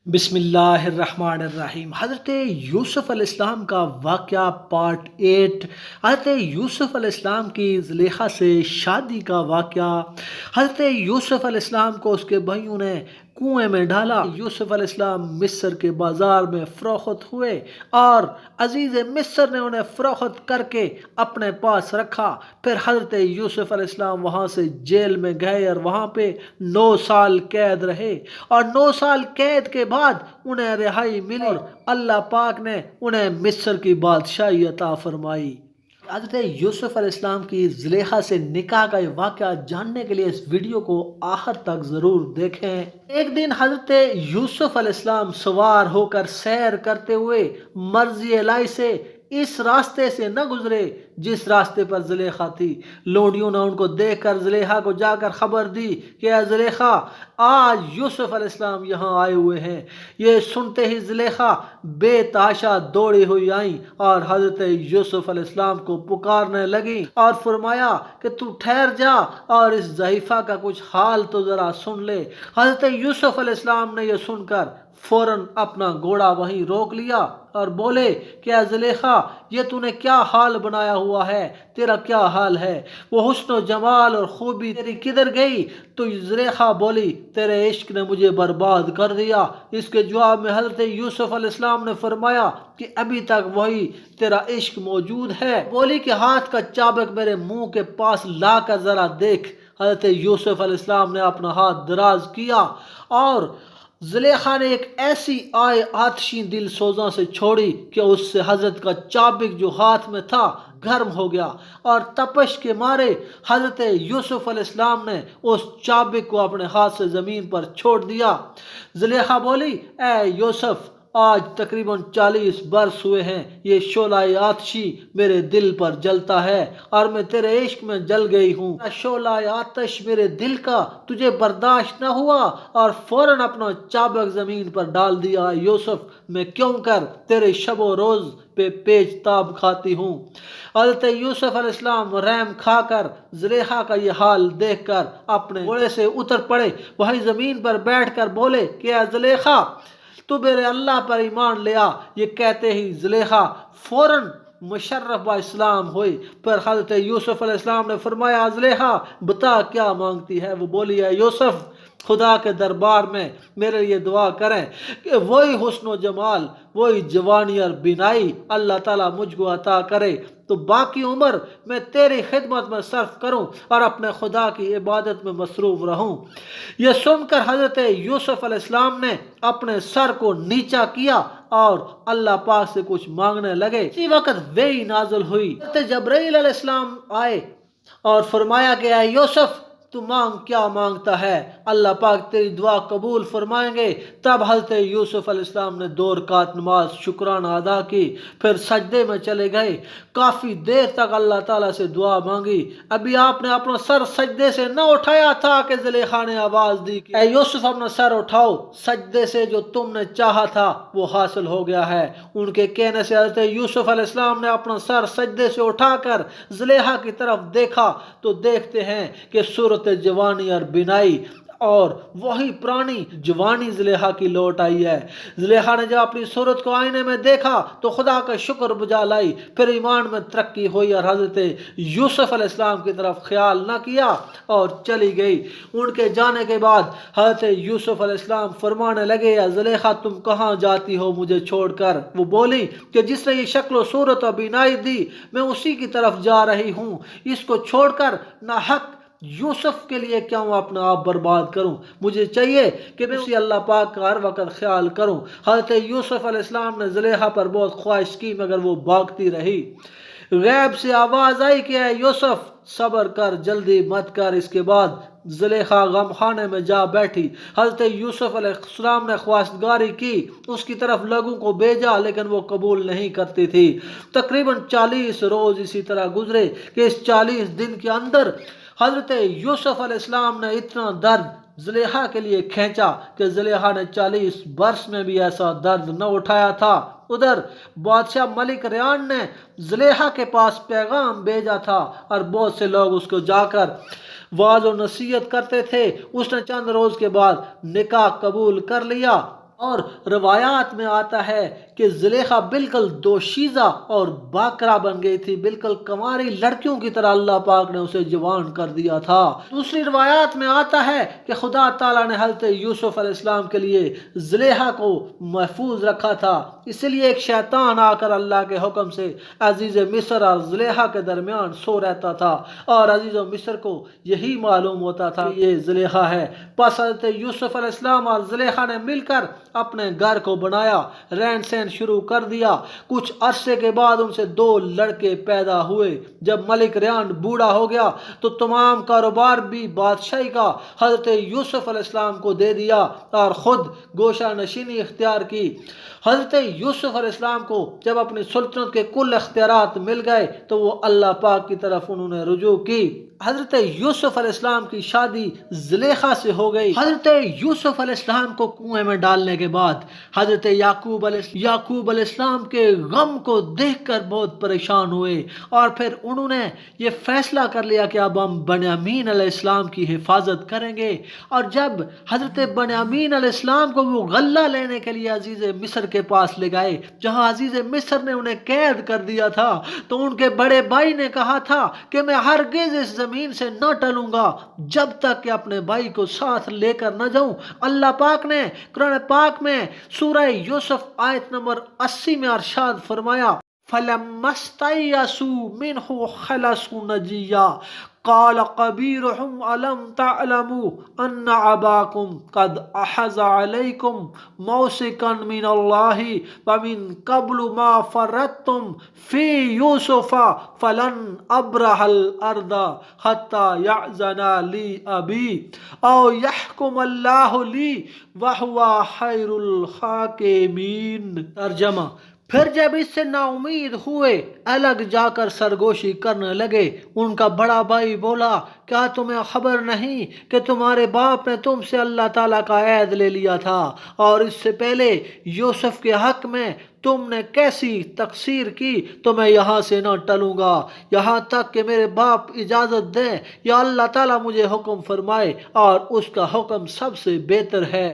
بسم اللہ الرحمن الرحیم۔ حضرت یوسف علیہ السلام کا واقعہ پارٹ 8۔ حضرت یوسف علیہ السلام کی زلیخا سے شادی کا واقعہ۔ حضرت یوسف علیہ السلام کو اس کے بھائیوں نے کنویں میں ڈالا۔ یوسف علیہ السلام مصر کے بازار میں فروخت ہوئے اور عزیز مصر نے انہیں فروخت کر کے اپنے پاس رکھا۔ پھر حضرت یوسف علیہ السلام وہاں سے جیل میں گئے اور وہاں پہ 9 سال قید رہے، اور 9 سال قید کے بعد انہیں رہائی ملی اور اللہ پاک نے انہیں مصر کی بادشاہی عطا فرمائی۔ حضرت یوسف علیہ السلام کی زلیخا سے نکاح کا یہ واقعہ جاننے کے لیے اس ویڈیو کو آخر تک ضرور دیکھیں۔ ایک دن حضرت یوسف علیہ السلام سوار ہو کر سیر کرتے ہوئے مرضی الہی سے اس راستے سے نہ گزرے جس راستے پر زلیخا تھی۔ لوڈیوں نے ان کو دیکھ کر زلیخا کو جا کر خبر دی کہ اے زلیخا، آج یوسف علیہ السلام یہاں آئے ہوئے ہیں۔ یہ سنتے ہی زلیخا بے تحاشا دوڑی ہوئی آئیں اور حضرت یوسف علیہ السلام کو پکارنے لگیں اور فرمایا کہ تو ٹھہر جا اور اس ضعیفہ کا کچھ حال تو ذرا سن لے۔ حضرت یوسف علیہ السلام نے یہ سن کر فوراً اپنا گھوڑا وہیں روک لیا اور بولے کہ اے زلیخا، یہ تو نے کیا حال بنایا ہوا ہے؟ تیرا کیا حال ہے؟ وہ حسن و جمال اور خوبی تیری کدھر گئی؟ تو زلیخا بولی، تیرے عشق نے مجھے برباد کر دیا۔ اس کے جواب میں حضرت یوسف علیہ السلام نے فرمایا کہ ابھی تک وہی تیرا عشق موجود ہے۔ بولی کہ ہاتھ کا چابک میرے منہ کے پاس لا کر ذرا دیکھ۔ حضرت یوسف علیہ السلام نے اپنا ہاتھ دراز کیا اور زلیخا نے ایک ایسی آتشی دل سوزاں سے چھوڑی کہ اس سے حضرت کا چابک جو ہاتھ میں تھا گرم ہو گیا، اور تپش کے مارے حضرت یوسف علیہ السلام نے اس چابک کو اپنے ہاتھ سے زمین پر چھوڑ دیا۔ زلیخا بولی، اے یوسف، آج تقریباً 40 برس ہوئے ہیں، یہ شعلہ آتشی میرے دل پر جلتا ہے اور میں تیرے عشق میں جل گئی ہوں۔ شعلہ آتش میرے دل کا تجھے برداشت نہ ہوا اور فوراً اپنا چابک زمین پر ڈال دیا۔ یوسف، میں کیوں کر تیرے شب و روز پہ پیچ تاب کھاتی ہوں۔ حضرت یوسف علیہ السلام رحم کھا کر زلیخا کا یہ حال دیکھ کر اپنے گھوڑے سے اتر پڑے، وہی زمین پر بیٹھ کر بولے کہ اے زلیخا، تو میرے اللہ پر ایمان لیا۔ یہ کہتے ہی زلیخا فوراً مشرف با اسلام ہوئی۔ پھر حضرت یوسف علیہ السلام نے فرمایا، زلیخا بتا کیا مانگتی ہے؟ وہ بولی، اے یوسف، خدا کے دربار میں میرے لیے دعا کریں کہ وہی حسن و جمال، وہی جوانی اور بینائی اللہ تعالیٰ مجھ کو عطا کرے تو باقی عمر میں تیری خدمت میں صرف کروں اور اپنے خدا کی عبادت میں مصروف رہوں۔ یہ سن کر حضرت یوسف علیہ السلام نے اپنے سر کو نیچا کیا اور اللہ پاک سے کچھ مانگنے لگے۔ اسی وقت وحی نازل ہوئی۔ حضرت جبرائیل علیہ السلام آئے اور فرمایا کہ اے یوسف، تو مانگ کیا مانگتا ہے؟ اللہ پاک تیری دعا قبول فرمائیں گے۔ تب حضرت یوسف علیہ السلام نے 2 رکعت نماز شکرانہ ادا کی، پھر سجدے میں چلے گئے۔ کافی دیر تک اللہ تعالیٰ سے دعا مانگی۔ ابھی آپ نے اپنا سر سجدے سے نہ اٹھایا تھا کہ زلیخا نے آواز دی کہ اے یوسف، اپنا سر اٹھاؤ، سجدے سے جو تم نے چاہا تھا وہ حاصل ہو گیا ہے۔ ان کے کہنے سے حضرت یوسف علیہ السلام نے اپنا سر سجدے سے اٹھا کر زلیخا کی طرف دیکھا تو دیکھتے ہیں کہ صورت جوانی اور بینائی اور وہی پرانی جوانی زلیخا کی لوٹ آئی ہے۔ زلیخا نے جب اپنی صورت کو آئینے میں دیکھا تو خدا کا شکر بجا لائی، پھر ایمان میں ترقی ہوئی اور حضرت یوسف علیہ السلام کی طرف خیال نہ کیا اور چلی گئی۔ ان کے جانے کے بعد حضرت یوسف علیہ السلام فرمانے لگے، یا زلیخا، تم کہاں جاتی ہو مجھے چھوڑ کر؟ وہ بولی کہ جس نے یہ شکل و صورت اور بینائی دی میں اسی کی طرف جا رہی ہوں۔ اس کو چھوڑ کر نہ حق یوسف کے لیے کیوں اپنا آپ برباد کروں؟ مجھے چاہیے کہ میں اسی اللہ پاک کا ہر وقت خیال کروں۔ حضرت یوسف علیہ السلام نے زلیخا پر بہت خواہش کی مگر وہ بھاگتی رہی۔ غیب سے آواز آئی کہ اے یوسف، صبر کر، جلدی مت کر۔ اس کے بعد زلیخا غم خانے میں جا بیٹھی۔ حضرت یوسف علیہ السلام نے خواستگاری کی، اس کی طرف لوگوں کو بھیجا لیکن وہ قبول نہیں کرتی تھی۔ تقریباً 40 روز اسی طرح گزرے کہ اس 40 دن کے اندر حضرت یوسف علیہ السلام نے اتنا درد زلیخا کے لیے کھینچا کہ زلیخا نے 40 برس میں بھی ایسا درد نہ اٹھایا تھا۔ ادھر بادشاہ ملک ریان نے زلیخا کے پاس پیغام بھیجا تھا اور بہت سے لوگ اس کو جا کر واعظ و نصیحت کرتے تھے۔ اس نے چند روز کے بعد نکاح قبول کر لیا اور روایات میں آتا ہے کہ زلیخا بالکل دوشیزہ اور باکرا بن گئی تھی، بالکل کنواری لڑکیوں کی طرح اللہ پاک نے اسے جوان کر دیا تھا۔ دوسری روایات میں آتا ہے کہ خدا تعالیٰ نے حضرت یوسف علیہ السلام کے لیے زلیخا کو محفوظ رکھا تھا، اس لیے ایک شیطان آ کر اللہ کے حکم سے عزیز مصر اور زلیخا کے درمیان سو رہتا تھا، اور عزیز مصر کو یہی معلوم ہوتا تھا کہ یہ زلیخا ہے۔ پس حضرت یوسف علیہ السلام اور زلیخا نے مل کر اپنے گھر کو بنایا، رہن سہن شروع کر دیا۔ کچھ عرصے کے بعد ان سے 2 لڑکے پیدا ہوئے۔ جب ملک ریان بوڑھا ہو گیا تو تمام کاروبار بھی بادشاہی کا حضرت یوسف علیہ السلام کو دے دیا اور خود گوشہ نشینی اختیار کی۔ حضرت یوسف علیہ السلام کو جب اپنی سلطنت کے کل اختیارات مل گئے تو وہ اللہ پاک کی طرف انہوں نے رجوع کی۔ حضرت یوسف علیہ السلام کی شادی زلیخا سے ہو گئی۔ حضرت یوسف علیہ السلام کو کنویں میں ڈالنے کے بعد حضرت یعقوب علیہ السلام کے غم کو دیکھ کر بہت پریشان ہوئے، اور پھر انہوں نے یہ فیصلہ کر لیا کہ اب ہم بنیامین علیہ السلام کی حفاظت کریں گے۔ اور جب حضرت بنیامین علیہ السلام کو وہ غلہ لینے کے لیے عزیز مصر کے پاس لے گئے، جہاں عزیز مصر نے انہیں قید کر دیا تھا، تو ان کے بڑے بھائی نے کہا تھا کہ میں ہرگز اس زمین سے نہ ٹلوں گا جب تک کہ اپنے بھائی کو ساتھ لے کر نہ جاؤں۔ اللہ پاک نے قرآن پاک میں سورہ یوسف آیت نمبر 80 میں ارشاد فرمایا، فَلَمَّا اسْتَيْأَسُوا مِنْهُ خَلَصُوا نَجِيًّا قال قبيرهم ألم تعلموا أن أباكم قد أخذ عليكم موثقا من الله ومن قبل ما فرطتم في يوسف فلن أبرح الأرض حتى يأذن لي أبي أو يحكم الله لي وهو خير الحاكمين۔ ترجمہ: پھر جب اس سے نا امید ہوئے الگ جا کر سرگوشی کرنے لگے، ان کا بڑا بھائی بولا، کیا تمہیں خبر نہیں کہ تمہارے باپ نے تم سے اللہ تعالیٰ کا عہد لے لیا تھا، اور اس سے پہلے یوسف کے حق میں تم نے کیسی تقصیر کی؟ تو میں یہاں سے نہ ٹلوں گا یہاں تک کہ میرے باپ اجازت دیں یا اللہ تعالیٰ مجھے حکم فرمائے، اور اس کا حکم سب سے بہتر ہے۔